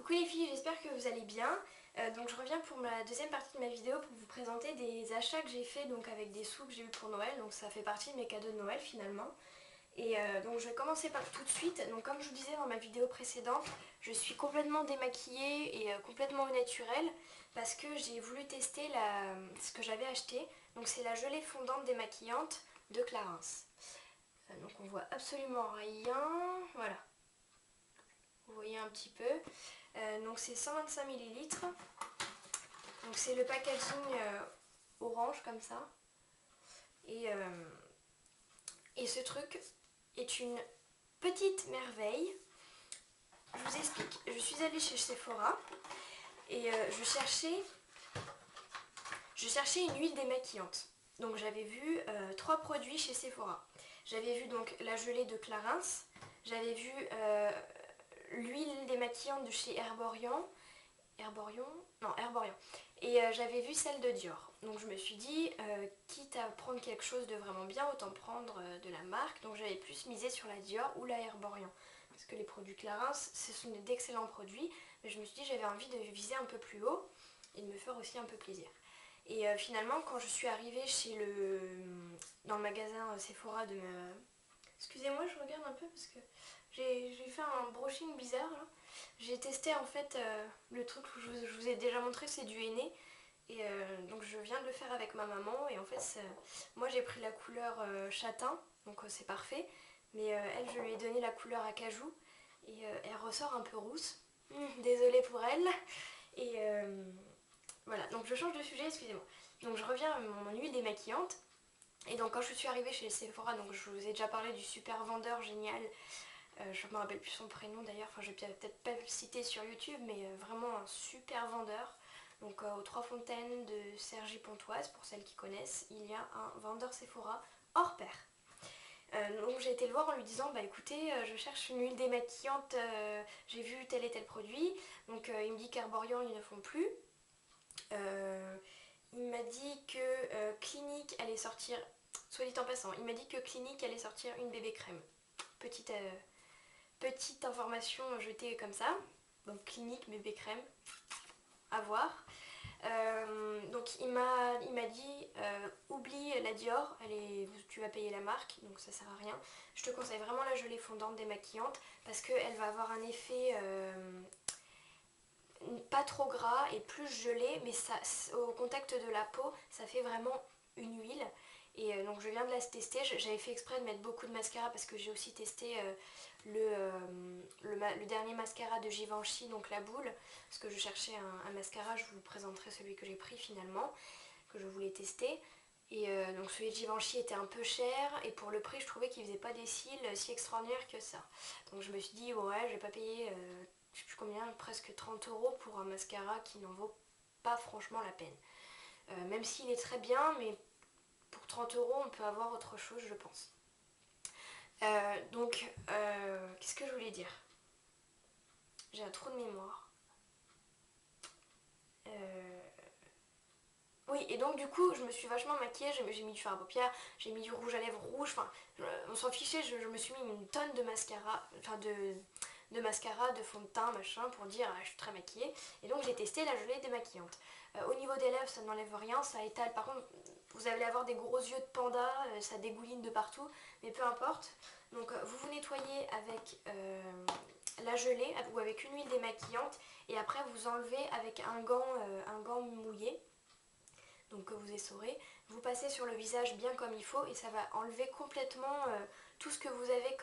Coucou les filles, j'espère que vous allez bien. Donc je reviens pour la deuxième partie de ma vidéo pour vous présenter des achats que j'ai fait donc avec des sous que j'ai eu pour Noël. Donc ça fait partie de mes cadeaux de Noël finalement. Et donc je vais commencer par tout de suite. Donc comme je vous disais dans ma vidéo précédente, je suis complètement démaquillée et complètement au naturel parce que j'ai voulu tester ce que j'avais acheté. Donc c'est la gelée fondante démaquillante de Clarins. Donc on voit absolument rien. Voilà. Vous voyez un petit peu. Donc c'est 125 millilitres. Donc c'est le packaging orange comme ça. Et ce truc est une petite merveille. Je vous explique. Je suis allée chez Sephora et je cherchais une huile démaquillante. Donc j'avais vu 3 produits chez Sephora. J'avais vu donc la gelée de Clarins. J'avais vu l'huile démaquillante de chez Herborian. Herborian. Et j'avais vu celle de Dior. Donc je me suis dit, quitte à prendre quelque chose de vraiment bien, autant prendre de la marque. Donc j'avais plus misé sur la Dior ou la Herborian. Parce que les produits Clarins, ce sont d'excellents produits. Mais je me suis dit, j'avais envie de viser un peu plus haut et de me faire aussi un peu plaisir. Et finalement, quand je suis arrivée dans le magasin Sephora de ma... Excusez-moi, je regarde un peu parce que j'ai fait un brushing bizarre là. J'ai testé en fait le truc que je vous ai déjà montré, c'est du henné. Et donc je viens de le faire avec ma maman et en fait moi j'ai pris la couleur châtain, donc c'est parfait. Mais elle, je lui ai donné la couleur acajou et elle ressort un peu rousse. Désolée pour elle. Et voilà, donc je change de sujet, excusez-moi. Donc je reviens à mon huile démaquillante. Et donc quand je suis arrivée chez Sephora, donc je vous ai déjà parlé du super vendeur génial. Je ne me rappelle plus son prénom d'ailleurs, enfin je vais peut-être pas le citer sur YouTube, mais vraiment un super vendeur. Donc aux Trois Fontaines de Cergy-Pontoise, pour celles qui connaissent, il y a un vendeur Sephora hors pair. Donc j'ai été le voir en lui disant bah écoutez je cherche une huile démaquillante, j'ai vu tel et tel produit. Donc il me dit qu'Herborian ils ne font plus. Il m'a dit que Clinique allait sortir, soit dit en passant, il m'a dit que Clinique allait sortir une bébé crème. Petite information jetée comme ça. Donc Clinique, bébé crème, à voir. Donc il m'a dit oublie la Dior, tu vas payer la marque, donc ça sert à rien. Je te conseille vraiment la gelée fondante démaquillante parce qu'elle va avoir un effet pas trop gras et plus gelé, mais ça, au contact de la peau, ça fait vraiment une huile. Et donc je viens de la tester, j'avais fait exprès de mettre beaucoup de mascara parce que j'ai aussi testé le dernier mascara de Givenchy, donc la boule, parce que je cherchais un mascara, je vous présenterai celui que j'ai pris finalement, que je voulais tester. Et donc celui de Givenchy était un peu cher et pour le prix je trouvais qu'il faisait pas des cils si extraordinaires que ça. Donc je me suis dit ouais je vais pas payer je sais plus combien, presque 30 € pour un mascara qui n'en vaut pas franchement la peine. Même s'il est très bien, mais pour 30 € on peut avoir autre chose je pense. Qu'est-ce que je voulais dire? J'ai un trou de mémoire. Oui, et donc du coup, je me suis vachement maquillée, j'ai mis du fard à paupières, j'ai mis du rouge à lèvres rouge, enfin, on s'en fichait, je me suis mis une tonne de mascara, enfin de mascara, de fond de teint, machin, pour dire ah, je suis très maquillée. Et donc j'ai testé la gelée démaquillante. Au niveau des lèvres, ça n'enlève rien, ça étale. Par contre, vous allez avoir des gros yeux de panda, ça dégouline de partout, mais peu importe. Donc vous vous nettoyez avec la gelée ou avec une huile démaquillante et après vous enlevez avec un gant mouillé. Donc que vous essorez, vous passez sur le visage bien comme il faut et ça va enlever complètement tout ce que vous avez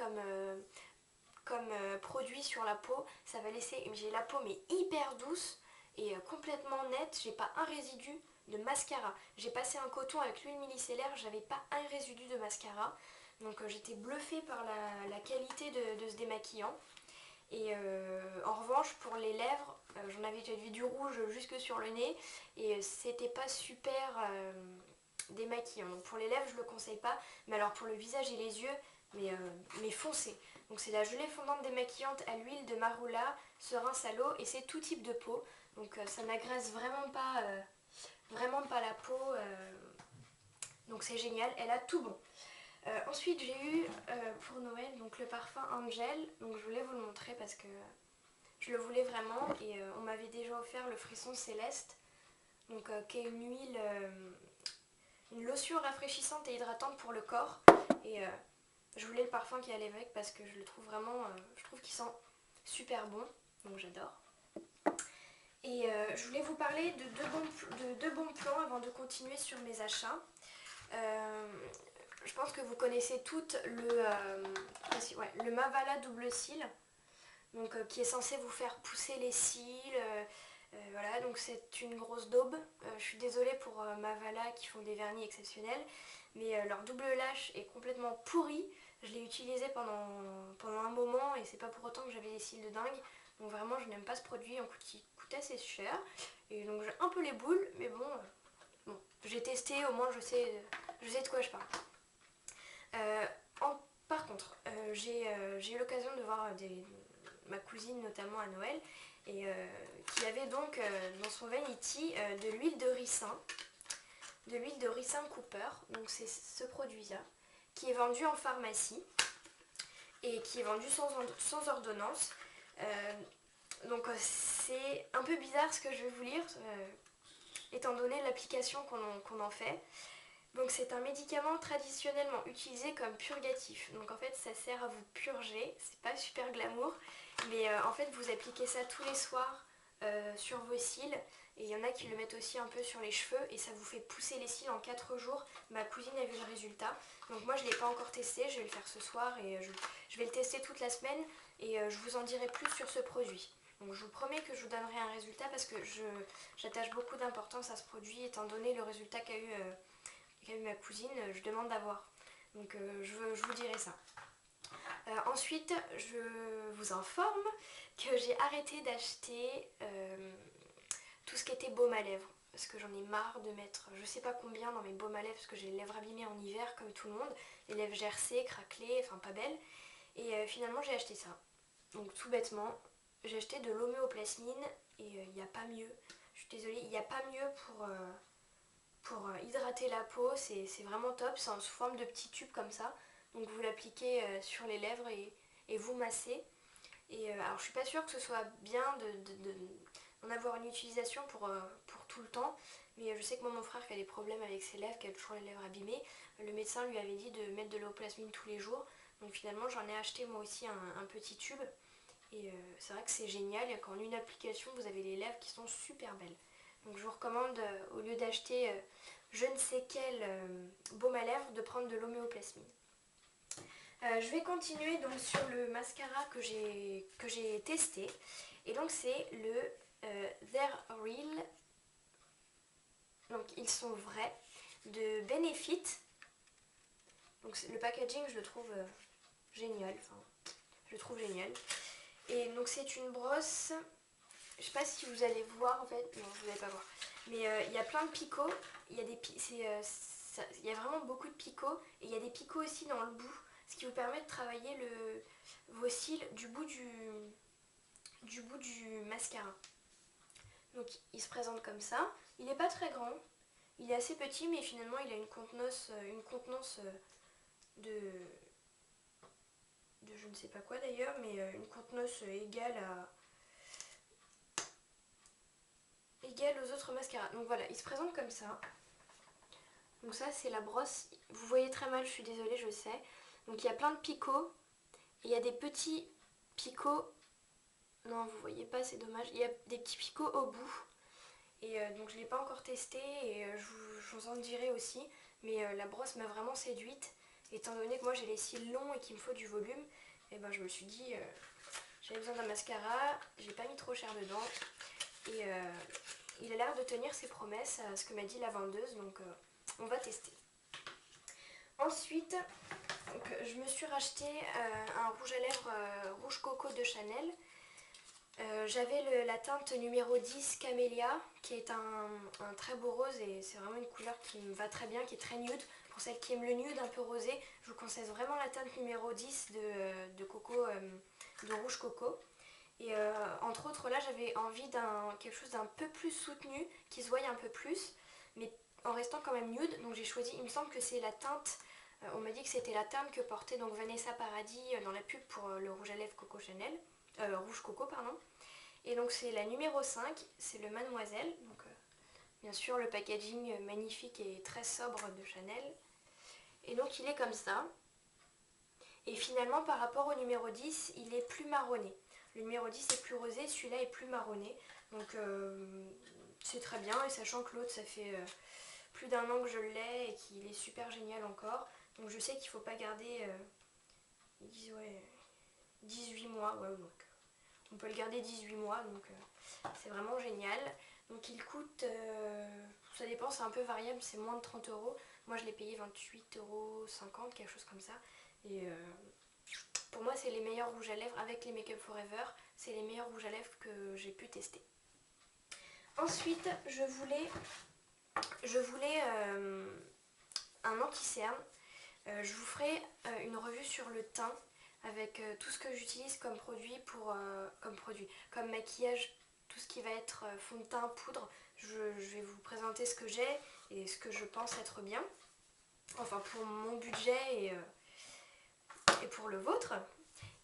comme produit sur la peau. Ça va laisser, j'ai la peau mais hyper douce et complètement nette, j'ai pas un résidu de mascara. J'ai passé un coton avec l'huile micellaire, j'avais pas un résidu de mascara. Donc j'étais bluffée par la qualité de ce démaquillant. Et en revanche pour les lèvres, j'en avais déjà vu du rouge jusque sur le nez et c'était pas super démaquillant. Donc pour les lèvres je le conseille pas, mais alors pour le visage et les yeux, mais foncez. Donc c'est la gelée fondante démaquillante à l'huile de marula, se rince à l'eau et c'est tout type de peau. Donc ça n'agresse vraiment pas la peau. Donc c'est génial, elle a tout bon. Ensuite j'ai eu pour Noël donc le parfum Angel, donc je voulais vous le montrer parce que Je le voulais vraiment et on m'avait déjà offert le Frisson Céleste, donc qui est une huile, une lotion rafraîchissante et hydratante pour le corps. Et je voulais le parfum qui allait avec parce que je le trouve vraiment, je trouve qu'il sent super bon, donc j'adore. Et je voulais vous parler de deux bons plans avant de continuer sur mes achats. Je pense que vous connaissez toutes le Mavala double cils, donc, qui est censé vous faire pousser les cils. Voilà, donc c'est une grosse daube. Je suis désolée pour Mavala qui font des vernis exceptionnels, mais leur double lash est complètement pourri. Je l'ai utilisé pendant un moment et c'est pas pour autant que j'avais des cils de dingue. Donc vraiment je n'aime pas ce produit, en coûte, il coûte assez cher. Et donc j'ai un peu les boules, mais bon, j'ai testé, au moins je sais de quoi je parle. Euh, Par contre, j'ai eu l'occasion de voir ma cousine notamment à Noël et qui avait donc dans son vanity de l'huile de ricin Cooper, donc c'est ce produit-là qui est vendu en pharmacie et qui est vendu sans ordonnance. Donc c'est un peu bizarre ce que je vais vous lire, étant donné l'application qu'on en fait. Donc c'est un médicament traditionnellement utilisé comme purgatif. Donc en fait ça sert à vous purger, c'est pas super glamour, mais en fait vous appliquez ça tous les soirs sur vos cils. Et il y en a qui le mettent aussi un peu sur les cheveux et ça vous fait pousser les cils en 4 jours. Ma cousine a vu le résultat. Donc moi je ne l'ai pas encore testé, je vais le faire ce soir et je vais le tester toute la semaine et je vous en dirai plus sur ce produit. Donc je vous promets que je vous donnerai un résultat parce que j'attache beaucoup d'importance à ce produit étant donné le résultat qu'a eu ma cousine, je demande d'avoir. Donc je vous dirai ça. Ensuite, je vous informe que j'ai arrêté d'acheter tout ce qui était baume à lèvres. Parce que j'en ai marre de mettre je sais pas combien dans mes baumes à lèvres parce que j'ai les lèvres abîmées en hiver comme tout le monde. Les lèvres gercées, craquelées, enfin pas belles. Et finalement j'ai acheté ça. Donc tout bêtement, j'ai acheté de l'homéoplasmine et il n'y a pas mieux. Je suis désolée, il n'y a pas mieux pour hydrater la peau, c'est vraiment top, c'est en forme de petits tubes comme ça. Donc vous l'appliquez sur les lèvres et vous massez. Et alors je suis pas sûre que ce soit bien d'en avoir une utilisation pour tout le temps, mais je sais que moi mon frère qui a des problèmes avec ses lèvres, qui a toujours les lèvres abîmées, le médecin lui avait dit de mettre de l'euplasmine tous les jours. Donc finalement j'en ai acheté moi aussi un petit tube. Et c'est vrai que c'est génial, qu'en une application vous avez les lèvres qui sont super belles. Donc je vous recommande, au lieu d'acheter je ne sais quel baume à lèvres, de prendre de l'homéoplasmine. Je vais continuer donc sur le mascara que j'ai testé. Et donc c'est le They're Real. Donc ils sont vrais de Benefit. Donc le packaging je le trouve génial. Enfin, je le trouve génial. Et donc c'est une brosse. Je sais pas si vous allez voir en fait. Non, vous n'allez pas voir. Mais il y a plein de picots. Il y a vraiment beaucoup de picots. Et il y a des picots aussi dans le bout. Ce qui vous permet de travailler vos cils du bout du mascara. Donc il se présente comme ça. Il n'est pas très grand. Il est assez petit mais finalement il a une contenance de je ne sais pas quoi d'ailleurs, mais une contenance égale aux autres mascaras. Donc voilà, il se présente comme ça. Donc ça c'est la brosse. Vous voyez très mal, je suis désolée, je sais. Donc il y a plein de picots. Et il y a des petits picots. Non, vous voyez pas, c'est dommage. Il y a des petits picots au bout. Et donc je ne l'ai pas encore testé et je vous en dirai aussi. Mais la brosse m'a vraiment séduite. Étant donné que moi j'ai les cils longs et qu'il me faut du volume, et ben je me suis dit j'avais besoin d'un mascara, j'ai pas mis trop cher dedans. Et il a l'air de tenir ses promesses à ce que m'a dit la vendeuse, donc on va tester. Ensuite, donc, je me suis racheté un rouge à lèvres rouge coco de Chanel. J'avais la teinte numéro 10 Camélia, qui est un très beau rose et c'est vraiment une couleur qui me va très bien, qui est très nude. Pour celles qui aiment le nude un peu rosé, je vous conseille vraiment la teinte numéro 10 de rouge coco. Et entre autres là j'avais envie quelque chose d'un peu plus soutenu, qui se voie un peu plus, mais en restant quand même nude. Donc j'ai choisi, il me semble que c'est la teinte, on m'a dit que c'était la teinte que portait donc Vanessa Paradis dans la pub pour le rouge à lèvres Coco Chanel, rouge coco pardon. Et donc c'est la numéro 5, c'est le Mademoiselle. Donc bien sûr le packaging magnifique et très sobre de Chanel. Et donc il est comme ça. Et finalement par rapport au numéro 10, il est plus marronné. Le numéro 10 est plus rosé, celui-là est plus marronné. Donc c'est très bien, et sachant que l'autre ça fait plus d'un an que je l'ai et qu'il est super génial encore. Donc je sais qu'il ne faut pas garder 18 mois, ouais, donc on peut le garder 18 mois, donc c'est vraiment génial. Donc il coûte, ça dépend, c'est un peu variable, c'est moins de 30 euros. Moi je l'ai payé 28,50 €, quelque chose comme ça. Et pour moi c'est les meilleurs rouges à lèvres avec les Make Up Forever, c'est les meilleurs rouges à lèvres que j'ai pu tester. Ensuite je voulais un anti-cerne. Je vous ferai une revue sur le teint avec tout ce que j'utilise comme produit comme maquillage, tout ce qui va être fond de teint, poudre. Je vais vous présenter ce que j'ai et ce que je pense être bien. Enfin pour mon budget et pour le vôtre.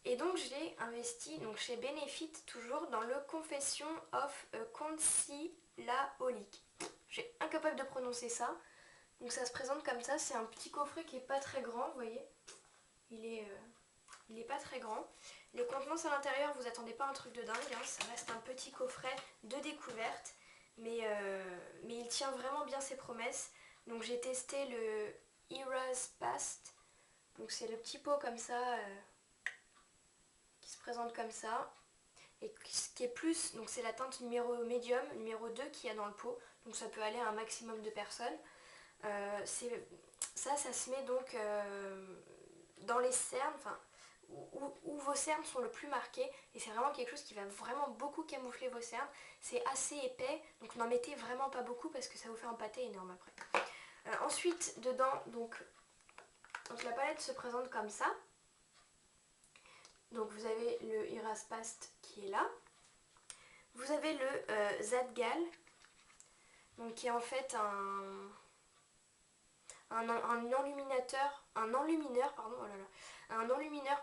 Et donc j'ai investi donc chez Benefit toujours dans le Confession of a Concealaholic. J'ai incapable de prononcer ça. Donc ça se présente comme ça, c'est un petit coffret qui est pas très grand, vous voyez. Il est pas très grand. Les contenances à l'intérieur, vous attendez pas un truc de dingue, hein. Ça reste un petit coffret de découverte. Mais il tient vraiment bien ses promesses. Donc j'ai testé le Eras Past. Donc c'est le petit pot comme ça, qui se présente comme ça. Et ce qui est plus, donc c'est la teinte numéro médium, numéro 2 qu'il y a dans le pot. Donc ça peut aller à un maximum de personnes. Ça se met donc dans les cernes, enfin où vos cernes sont le plus marquées, et c'est vraiment quelque chose qui va vraiment beaucoup camoufler vos cernes. C'est assez épais, donc n'en mettez vraiment pas beaucoup parce que ça vous fait un pâté énorme après. Ensuite dedans, donc la palette se présente comme ça. Donc vous avez le Eras Past qui est là. Vous avez le Zadgal, donc qui est en fait un enlumineur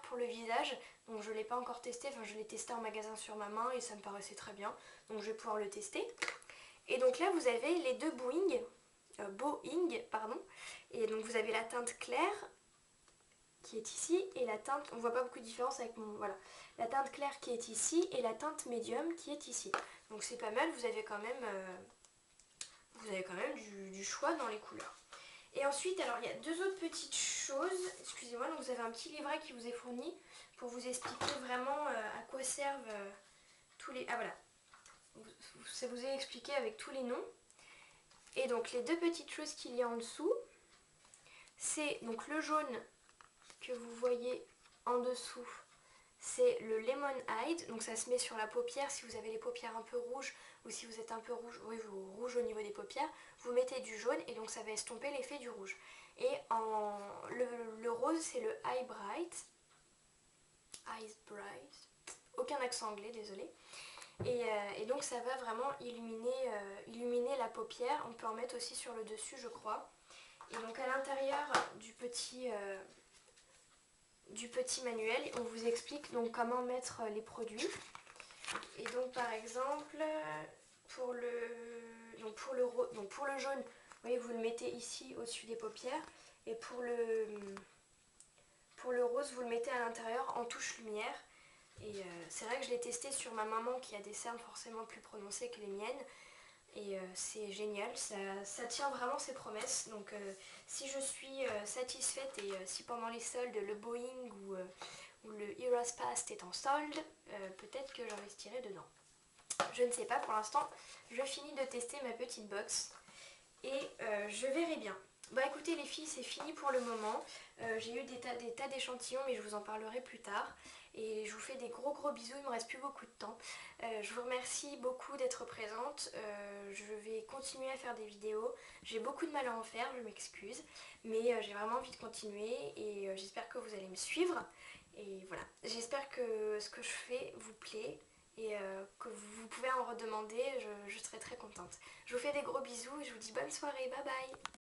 pour le visage. Donc je ne l'ai pas encore testé, enfin je l'ai testé en magasin sur ma main et ça me paraissait très bien. Donc je vais pouvoir le tester. Et donc là vous avez les deux Boeing. Et donc vous avez la teinte claire qui est ici et la teinte, on voit pas beaucoup de différence avec mon, voilà. La teinte claire qui est ici et la teinte médium qui est ici. Donc c'est pas mal, vous avez quand même du choix dans les couleurs. Et ensuite, alors il y a deux autres petites choses, excusez-moi, donc vous avez un petit livret qui vous est fourni pour vous expliquer vraiment à quoi servent tous les... Ah voilà, ça vous est expliqué avec tous les noms. Et donc les deux petites choses qu'il y a en dessous, c'est donc le jaune que vous voyez en dessous, c'est le Lemon Hide, donc ça se met sur la paupière si vous avez les paupières un peu rouges ou si vous êtes un peu rouge, oui, rouge au niveau des paupières, vous mettez du jaune et donc ça va estomper l'effet du rouge. Et le rose c'est le Eye Bright, aucun accent anglais, désolé. Et donc ça va vraiment illuminer la paupière, on peut en mettre aussi sur le dessus je crois. Et donc à l'intérieur du petit manuel, on vous explique donc comment mettre les produits. Et donc par exemple, pour le jaune, vous voyez, vous le mettez ici au-dessus des paupières. Et pour le rose, vous le mettez à l'intérieur en touche lumière. Et c'est vrai que je l'ai testé sur ma maman qui a des cernes forcément plus prononcées que les miennes. Et c'est génial, ça tient vraiment ses promesses. Donc si je suis satisfaite et si pendant les soldes le Boeing ou le Eras Past est en solde, peut-être que j'investirai dedans. Je ne sais pas, pour l'instant je finis de tester ma petite box et je verrai bien. Bah écoutez les filles, c'est fini pour le moment. J'ai eu des tas d'échantillons mais je vous en parlerai plus tard. Et je vous fais des gros bisous, il ne me reste plus beaucoup de temps. Je vous remercie beaucoup d'être présente. Je vais continuer à faire des vidéos. J'ai beaucoup de mal à en faire, je m'excuse. Mais j'ai vraiment envie de continuer et j'espère que vous allez me suivre. Et voilà, j'espère que ce que je fais vous plaît et que vous pouvez en redemander, je serai très contente. Je vous fais des gros bisous et je vous dis bonne soirée, bye bye.